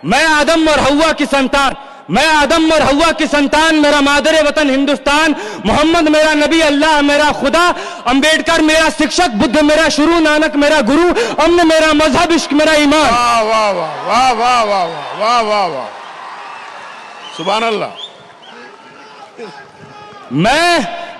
मैं आदम और हव्वा की संतान, मैं आदम और हव्वा की संतान, मेरा मादर वतन हिंदुस्तान, मोहम्मद मेरा नबी, अल्लाह मेरा खुदा, अंबेडकर मेरा शिक्षक, बुद्ध मेरा शुरू, नानक मेरा गुरु, अमन मेरा मजहब, इश्क मेरा ईमान। वाह वाह वाह वाह वाह वाह वाह वाह, सुभान अल्लाह।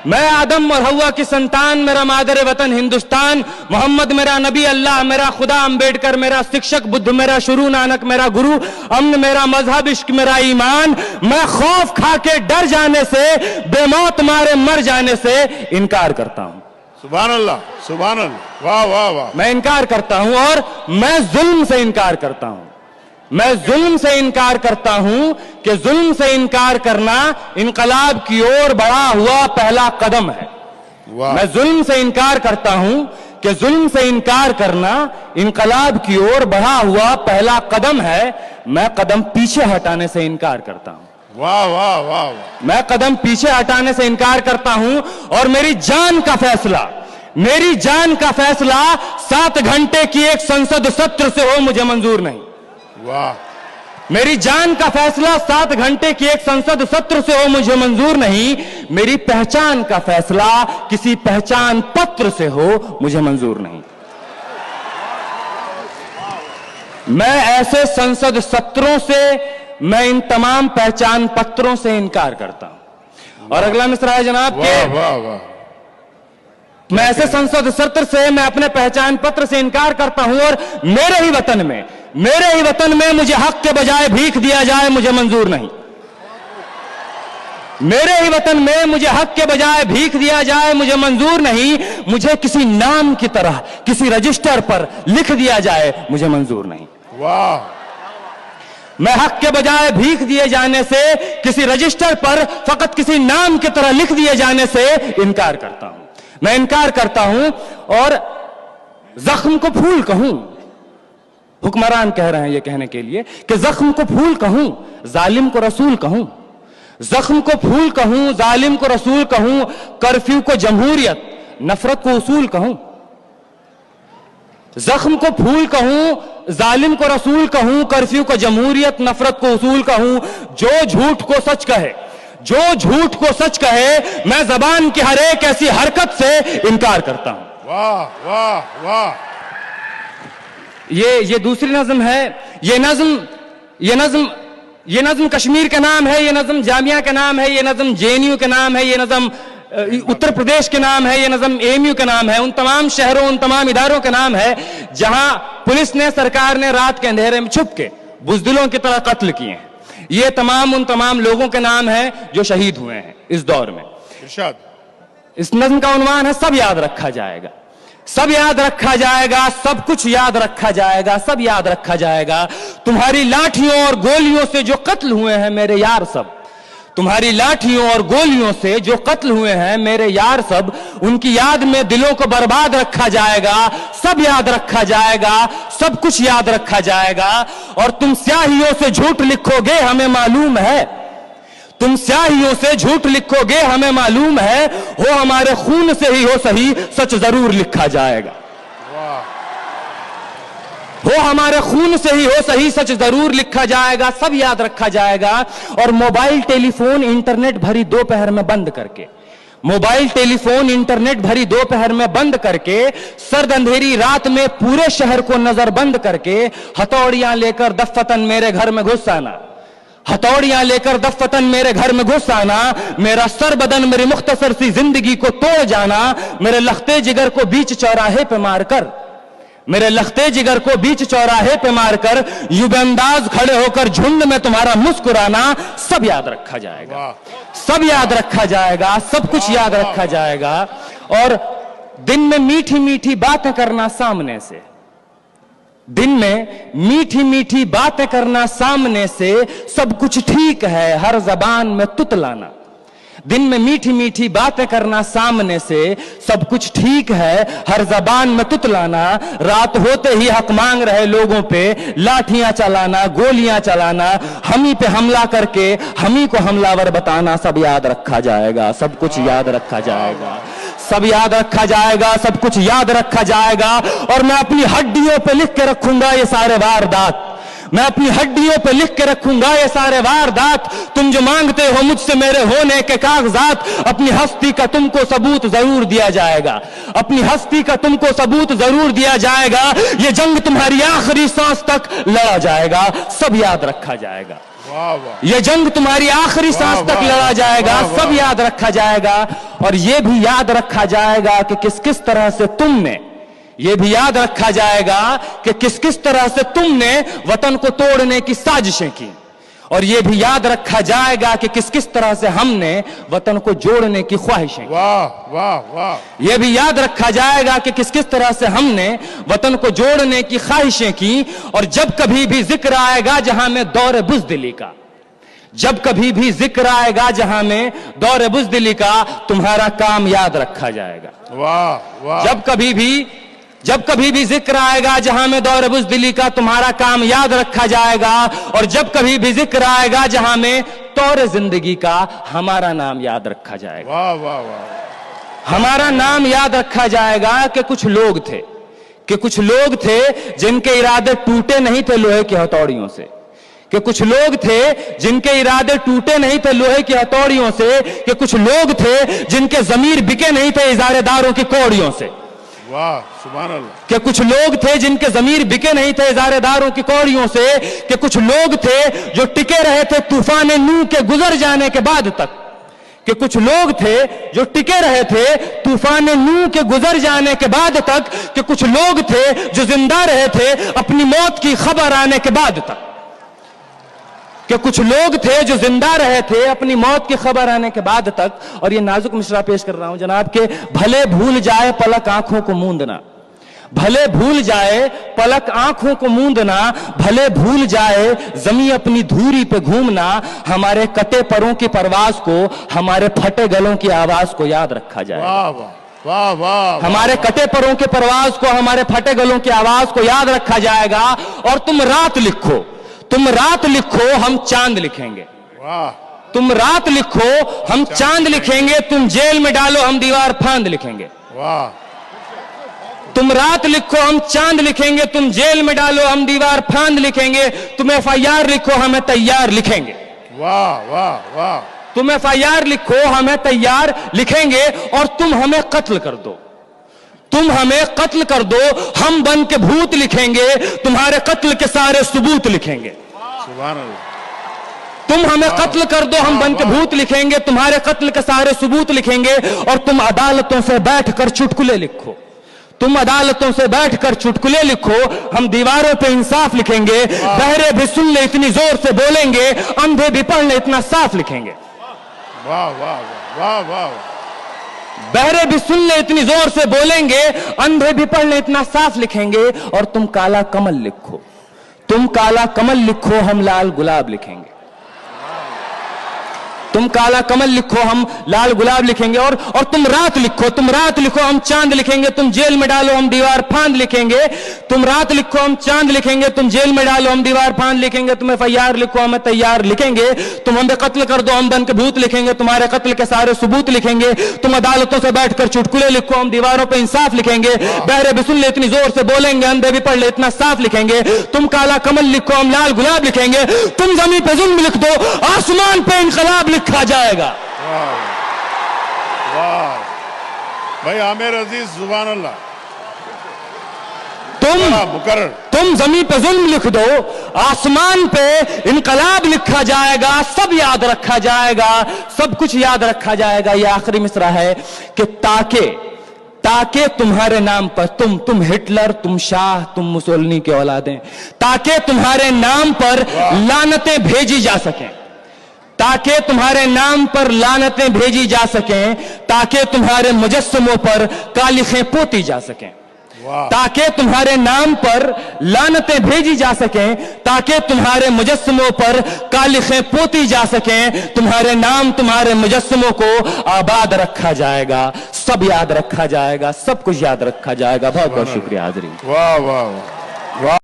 मैं आदम और हव्वा की संतान, मेरा मादर वतन हिंदुस्तान, मोहम्मद मेरा नबी, अल्लाह मेरा खुदा, अंबेडकर मेरा शिक्षक, बुद्ध मेरा शुरू, नानक मेरा गुरु, अमन मेरा मजहब, इश्क मेरा ईमान। मैं खौफ खा के डर जाने से, बेमौत मारे मर जाने से इनकार करता हूं। सुभान अल्लाह, सुभान अल्लाह, वाह वाह वाह। मैं इनकार करता हूं और मैं जुल्म से इनकार करता हूं। मैं जुल्म से इनकार करता हूं कि जुल्म से इनकार करना इनकलाब की ओर बढ़ा हुआ पहला कदम है। मैं जुल्म से इनकार करता हूं कि जुल्म से इनकार करना इनकलाब की ओर बढ़ा हुआ पहला कदम है। मैं कदम पीछे हटाने से इनकार करता हूं। वाह वाह वाह वाह। मैं कदम पीछे हटाने से इनकार करता हूं और मेरी जान का फैसला, मेरी जान का फैसला 7 घंटे की एक संसद सत्र से हो मुझे मंजूर नहीं। वाह। मेरी जान का फैसला 7 घंटे की एक संसद सत्र से हो मुझे मंजूर नहीं। मेरी पहचान का फैसला किसी पहचान पत्र से हो मुझे मंजूर नहीं। मैं ऐसे संसद सत्रों से, मैं इन तमाम पहचान पत्रों से इनकार करता हूं। और अगला मिसरा है जनाब के, वाह वाह। मैं ऐसे संसद सत्र से, मैं अपने पहचान पत्र से इनकार करता हूं और मेरे ही वतन में, मेरे ही वतन में मुझे हक के बजाय भीख दिया जाए मुझे मंजूर नहीं। मेरे ही वतन में मुझे हक के बजाय भीख दिया जाए मुझे मंजूर नहीं। मुझे किसी नाम की तरह किसी रजिस्टर पर लिख दिया जाए मुझे मंजूर नहीं। वाह। मैं हक के बजाय भीख दिए जाने से, किसी रजिस्टर पर फकत किसी नाम की तरह लिख दिए जाने से इनकार करता हूं। मैं इनकार करता हूं और जख्म को फूल कहूं, हुक्मरान कह रहे हैं ये कहने के लिए कि जख्म को फूल कहूं, जालिम को रसूल कहूं। जख्म को फूल कहूं, जालिम को रसूल कहूं, कर्फ्यू को जमहूरियत, नफरत को उसूल कहूं। जख्म को फूल कहूं, जालिम को रसूल कहूं, कर्फ्यू को जमहूरियत, नफरत को उसूल कहूं। जो झूठ को सच कहे, जो झूठ को सच कहे, मैं जबान की हर एक ऐसी हरकत से इनकार करता हूं। वाह वाह वाह। ये दूसरी नज्म है। ये नज्म कश्मीर का नाम है, ये नज्म जामिया का नाम है, ये नज्म जेएनयू का नाम है, ये नज्म उत्तर प्रदेश के नाम है, ये नज्म एएमयू का नाम है। उन तमाम शहरों, उन तमाम इदारों का नाम है जहां पुलिस ने, सरकार ने रात के अंधेरे में छुप के बुजदिलों की तरह कत्ल किए हैं। ये तमाम उन तमाम लोगों के नाम है जो शहीद हुए हैं इस दौर में। इरशाद। इस नज्म का उन्वान है सब याद रखा जाएगा, सब याद रखा जाएगा, सब कुछ याद रखा जाएगा, सब याद रखा जाएगा। तुम्हारी लाठियों और गोलियों से जो कत्ल हुए हैं मेरे यार सब, तुम्हारी लाठियों और गोलियों से जो कत्ल हुए हैं मेरे यार सब, उनकी याद में दिलों को बर्बाद रखा जाएगा, सब याद रखा जाएगा, सब कुछ याद रखा जाएगा। और तुम स्याहियों से झूठ लिखोगे हमें मालूम है, तुम स्याहियों से झूठ लिखोगे हमें मालूम है, हो हमारे खून से ही हो सही सच जरूर लिखा जाएगा। हो हमारे खून से ही हो सही सच जरूर लिखा जाएगा, सब याद रखा जाएगा। और मोबाइल टेलीफोन इंटरनेट भरी दोपहर में बंद करके, मोबाइल टेलीफोन इंटरनेट भरी दोपहर में बंद करके, सर्द अंधेरी रात में पूरे शहर को नजर बंद करके, हथौड़ियां लेकर दफ्फतन मेरे घर में घुस आना, हथौड़ियां लेकर दफ्फतन मेरे घर में घुस आना, मेरा सर बदन मेरी मुख्तसर सी जिंदगी को तोड़ जाना, मेरे लख्ते जिगर को बीच चौराहे पे मारकर, मेरे लख्ते जिगर को बीच चौराहे पे मारकर, युबंदाज खड़े होकर झुंड में तुम्हारा मुस्कुराना, सब याद रखा जाएगा, सब याद रखा जाएगा, सब कुछ याद रखा जाएगा। और दिन में मीठी मीठी बातें करना सामने से, दिन में मीठी मीठी बातें करना सामने से, सब कुछ ठीक है हर जबान में तुतलाना। दिन में मीठी मीठी बातें करना सामने से, सब कुछ ठीक है हर जबान में तुतलाना। रात होते ही हक मांग रहे लोगों पे लाठियां चलाना, गोलियां चलाना, हम ही पे हमला करके हम ही को हमलावर बताना, सब याद रखा जाएगा, सब कुछ याद रखा जाएगा, सब याद रखा जाएगा, सब कुछ याद रखा जाएगा। और मैं अपनी हड्डियों पे लिख के रखूंगा ये सारे वारदात, मैं अपनी हड्डियों पे लिख के रखूंगा ये सारे वारदात, तुम जो मांगते हो मुझसे मेरे होने के कागजात। अपनी हस्ती का तुमको सबूत जरूर दिया जाएगा, अपनी हस्ती का तुमको सबूत जरूर दिया जाएगा। ये जंग तुम्हारी आखिरी सांस तक लड़ा जाएगा, सब याद रखा जाएगा। वाह वाह, ये जंग तुम्हारी आखिरी सांस तक लड़ा जाएगा, सब याद रखा जाएगा। और ये भी याद रखा जाएगा कि किस किस तरह से तुमने, ये भी याद रखा जाएगा कि किस किस तरह से तुमने वतन को तोड़ने की साजिशें की। और ये भी याद रखा जाएगा कि किस किस तरह से हमने वतन को जोड़ने की ख्वाहिशें की। वाह वाह वाह, यह भी याद रखा जाएगा कि किस किस तरह से हमने वतन को जोड़ने की ख्वाहिशें की। और जब कभी भी जिक्र आएगा जहां में दौर बुज़दिली का, जब कभी भी जिक्र आएगा जहां में दौर बुज़दिली का, तुम्हारा काम याद रखा जाएगा। वाह वाह, जब कभी भी जिक्र आएगा जहां में दौर बुज़दिली का, तुम्हारा काम याद रखा जाएगा। और जब कभी भी जिक्र आएगा जहां में तौर जिंदगी का, हमारा नाम याद रखा जाएगा। वाह वाह वाह, हमारा नाम याद रखा जाएगा कि कुछ लोग थे जिनके इरादे टूटे नहीं थे लोहे की हथौड़ियों से, कि कुछ लोग थे जिनके इरादे टूटे नहीं थे लोहे की हथौड़ियों से, कि कुछ लोग थे जिनके जमीर बिके नहीं थे इजारेदारों की कौड़ियों से। वाह सुभान अल्लाह, कि कुछ लोग थे जिनके जमीर बिके नहीं थे इजारेदारों की कौड़ियों से, कि कुछ लोग थे जो टिके रहे थे तूफान नूह के गुजर जाने के बाद तक, कि कुछ लोग थे जो टिके रहे थे तूफान नूह के गुजर जाने के बाद तक, कि कुछ लोग थे जो जिंदा रहे थे अपनी मौत की खबर आने के बाद तक, कि कुछ लोग थे जो जिंदा रहे थे अपनी मौत की खबर आने के बाद तक। और ये नाजुक मिसरा पेश कर रहा हूं जनाब के, भले भूल जाए पलक आंखों को मूंदना, भले भूल जाए पलक आंखों को मूंदना, भले भूल जाए जमी अपनी धूरी पे घूमना, हमारे कटे परों की परवाज को, हमारे फटे गलों की आवाज को याद रखा जाए। वाह वाह वाह वाह, हमारे कटे परों की परवाज को, हमारे फटे गलों की आवाज को याद रखा जाएगा। और तुम रात लिखो, तुम रात लिखो, हम चांद लिखेंगे। वाह, तुम रात लिखो, हम चांद लिखेंगे। तुम जेल में डालो, हम दीवार फांद लिखेंगे। वाह, तुम रात लिखो, हम चांद लिखेंगे। तुम जेल में डालो, हम दीवार फांद लिखेंगे। तुम FIR लिखो, हमें तैयार लिखेंगे। वाह वाह वाह, तुम FIR लिखो, हमें तैयार लिखेंगे। और तुम हमें कत्ल कर दो, तुम हमें कत्ल कर दो, हम बन के भूत लिखेंगे। तुम्हारे कत्ल के सारे सबूत लिखेंगे। सुभान अल्लाह, तुम हमें कत्ल कर दो, हम बन के भूत लिखेंगे। तुम्हारे कत्ल के सारे सबूत लिखेंगे। और तुम अदालतों से बैठकर चुटकुले लिखो, तुम अदालतों से बैठकर चुटकुले लिखो, हम दीवारों पे इंसाफ लिखेंगे। बहरे भी सुन ले इतनी जोर से बोलेंगे, अंधे भी पढ़ ले इतना साफ लिखेंगे। वाह वाह वाह वाह, बहरे भी सुन ले इतनी जोर से बोलेंगे, अंधे भी पढ़ ले इतना साफ लिखेंगे। और तुम काला कमल लिखो, तुम काला कमल लिखो, हम लाल गुलाब लिखेंगे। तुम काला कमल लिखो, हम लाल गुलाब लिखेंगे। और तुम रात लिखो, तुम रात लिखो, हम चांद लिखेंगे। तुम जेल में डालो, हम दीवार फांद लिखेंगे। तुम रात लिखो, हम चांद लिखेंगे। तुम जेल में डालो, हम दीवार फांद लिखेंगे। तुम FIR लिखो, हमें तैयार लिखेंगे। तुम हमें कत्ल कर दो, हम बन के भूत लिखेंगे। तुम्हारे कत्ल के सारे सबूत लिखेंगे। तुम अदालतों से बैठकर चुटकुले लिखो, हम दीवारों पर इंसाफ लिखेंगे। बहरे भी सुन ले इतनी जोर से बोलेंगे, अंधे भी पढ़ ले इतना साफ लिखेंगे। तुम काला कमल लिखो, हम लाल गुलाब लिखेंगे। तुम जमीन पे जुल्म लिख दो, आसमान पे इनकलाब लिखा जाएगा। वाह भाई आमिर अजीज, सुभान अल्लाह, तुम जमीन पे जुल्म लिख दो, आसमान पे इनकलाब लिखा जाएगा। सब याद रखा जाएगा, सब कुछ याद रखा जाएगा। ये आखिरी मिसरा है कि ताके तुम्हारे नाम पर, तुम हिटलर, तुम शाह, तुम मुसोलिनी के औलादें, ताके तुम्हारे नाम पर लानतें भेजी जा सकें, ताकि तुम्हारे नाम पर लानतें भेजी जा सकें, ताकि तुम्हारे मुजस्समों पर कालिखें पोती जा सकें, ताकि तुम्हारे नाम पर लानतें भेजी जा सकें, ताकि तुम्हारे मुजस्समों पर कालिखें पोती जा सकें। तुम्हारे नाम, तुम्हारे मुजस्समों को आबाद रखा जाएगा। सब याद रखा जाएगा, सब कुछ याद रखा जाएगा। बहुत बहुत शुक्रिया हाज़रीन। वाह वाह वाह।